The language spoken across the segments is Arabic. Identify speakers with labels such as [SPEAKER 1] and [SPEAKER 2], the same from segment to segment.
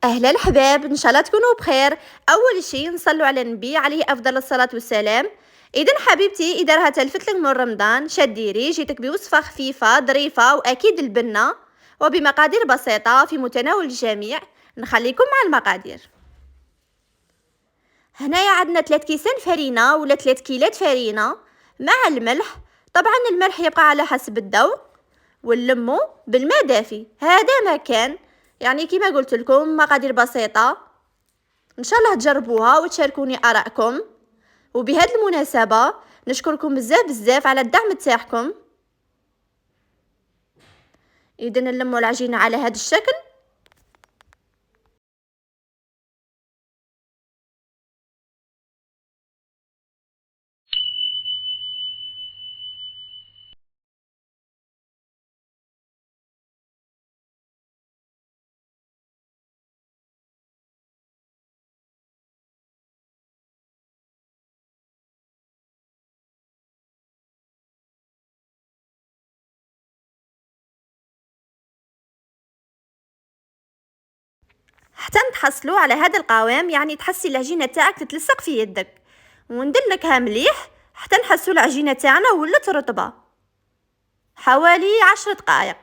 [SPEAKER 1] أهلا الحباب، إن شاء الله تكونوا بخير. أول شيء نصلوا على النبي عليه أفضل الصلاة والسلام. إذا حبيبتي إذا راها تلفت لك من رمضان شديري جيتك بوصفة خفيفة ظريفة وأكيد البنة وبمقادير بسيطة في متناول الجميع. نخليكم مع المقادير. هنايا عندنا 3 كيسان فرينة ولا 3 كيلات فرينة مع الملح. طبعا الملح يبقى على حسب الذوق، والليمون بالماء دافي. هذا ما كان يعني كما قلت لكم مقادير بسيطة، ان شاء الله تجربوها وتشاركوني ارائكم. وبهذه المناسبة نشكركم بزاف بزاف على الدعم تاعكم. اذا نلموا العجينة على هذا الشكل. حتى نتحصلوا على هذا القوام، يعني تحسي العجينة تاعك تتلصق في يدك، وندلكها مليح حتى نحسوا العجينة تاعنا ولات رطبة حوالي 10 دقائق.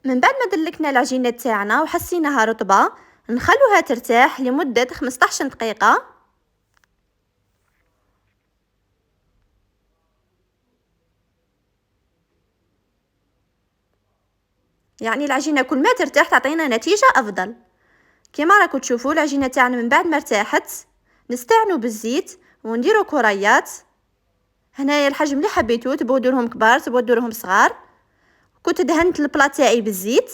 [SPEAKER 1] من بعد ما دلكنا العجينة تاعنا وحسيناها رطبة نخلوها ترتاح لمدة 15 دقيقة. يعني العجينة كل ما ترتاح تعطينا نتيجة أفضل. كما راكم تشوفوا العجينة تاعنا من بعد ما ارتاحت نستعنوا بالزيت ونديروا كريات. هنايا الحجم اللي حبيتو تبغوا ديروهم كبار تبغوا ديروهم صغار. كنت دهنت البلا تاعي بالزيت.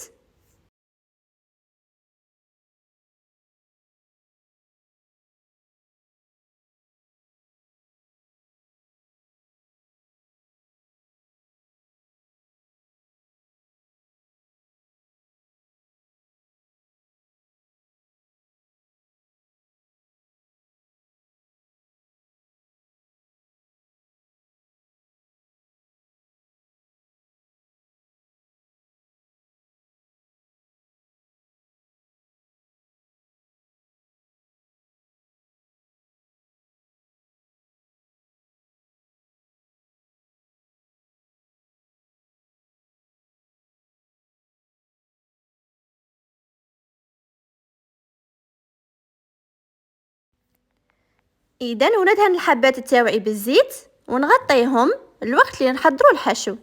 [SPEAKER 1] اذا وندهن الحبات تاوعي بالزيت ونغطيهم الوقت اللي نحضروا الحشو.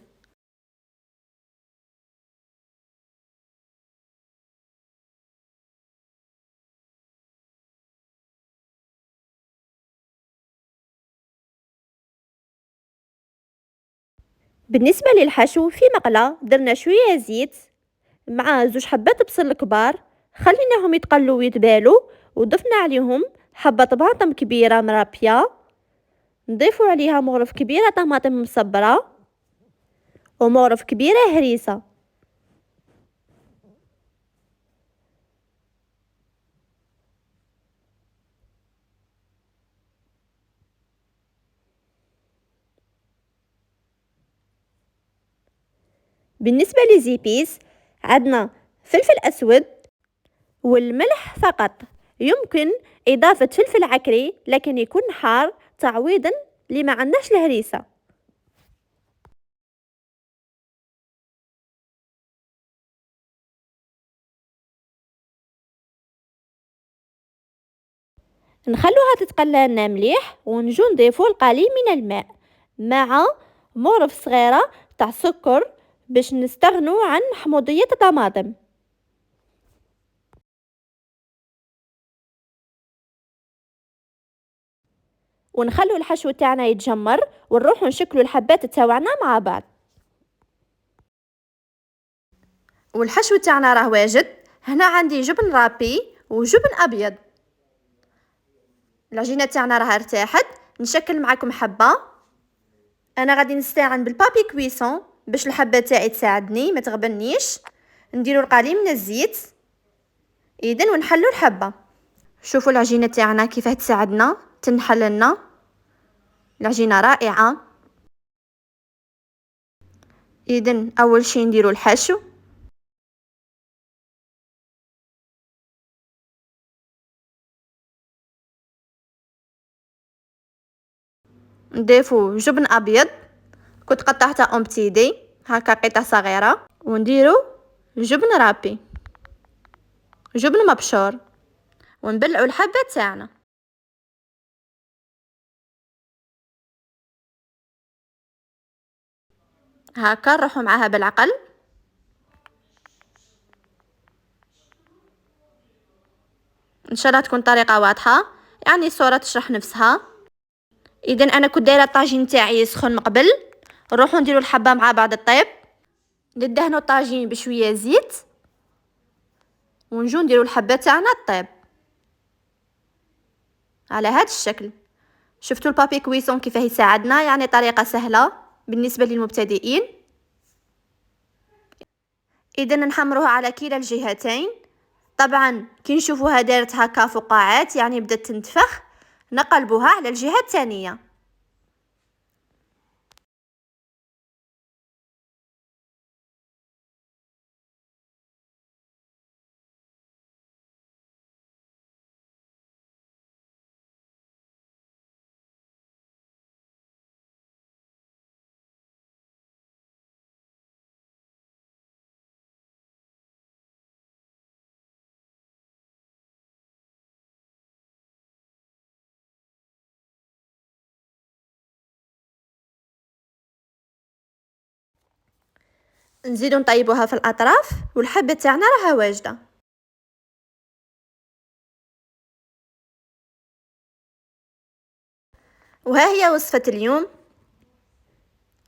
[SPEAKER 1] بالنسبة للحشو في مقلة درنا شوية زيت مع 2 حبات بصل كبار، خليناهم يتقلوا ويتبالوا، وضفنا عليهم حبة طماطم كبيرة مرابية، نضيفوا عليها مغرف كبيرة طماطم مصبرة ومغرف كبيرة هريسة. بالنسبة لزيبيس عندنا فلفل أسود والملح فقط. يمكن إضافة فلفل عكري لكن يكون حار تعويضا لما عندناش الهريسة. نخلوها تتقلى لنا مليح ونجو نضيفو القليل من الماء مع مغرف صغيرة تاع سكر باش نستغنوا عن حموضية الطماطم. ونخلو الحشو تاعنا يتجمر ونروحو نشكلو الحبات تاوعنا مع بعض. والحشو تاعنا راه واجد. هنا عندي جبن رابي وجبن ابيض. العجينه تاعنا راها ارتاحت، نشكل معكم حبه. انا غادي نستعن بالبابي كويسون باش الحبه تاعي تساعدني ما تغبنيش. نديروا القليل من الزيت اذا ونحلوا الحبه. شوفوا العجينه تاعنا كيفاه تساعدنا تنحل لنا. العجينه رائعه. اذا اول شيء نديروا الحشو. نضيفوا جبن ابيض كنت قطعتها اون بتي دي هكا قطع صغيره، ونديروا جبن رابي جبن مبشور، ونبلعوا الحبه تاعنا. هكا نروحوا معاها بالعقل. ان شاء الله تكون طريقه واضحه، يعني الصوره تشرح نفسها. اذا انا كنت دايره الطاجين تاعي يسخن من قبل. نروحوا نديروا الحبه مع بعض الطيب، ندهنوا الطاجين بشويه زيت، ونجو نديروا الحبه تاعنا الطيب على هذا الشكل. شفتوا البابي كويسون كيفاه يساعدنا، يعني طريقه سهله بالنسبه للمبتدئين. اذا نحمروها على كلا الجهتين. طبعا كي نشوفوها دارت هكا فقاعات يعني بدات تنتفخ، نقلبوها على الجهه الثانيه. نزيدو نطيبوها في الاطراف، والحبه تاعنا راها واجده. وها هي وصفه اليوم.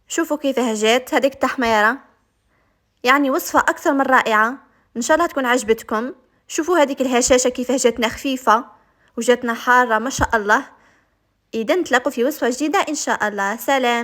[SPEAKER 1] شوفوا كيفاه جات هذيك التحميره، يعني وصفه اكثر من رائعه. ان شاء الله تكون عجبتكم. شوفوا هذيك الهشاشه كيفاه جاتنا خفيفه وجاتنا حاره ما شاء الله. اذا نتلاقوا في وصفه جديده ان شاء الله. سلام.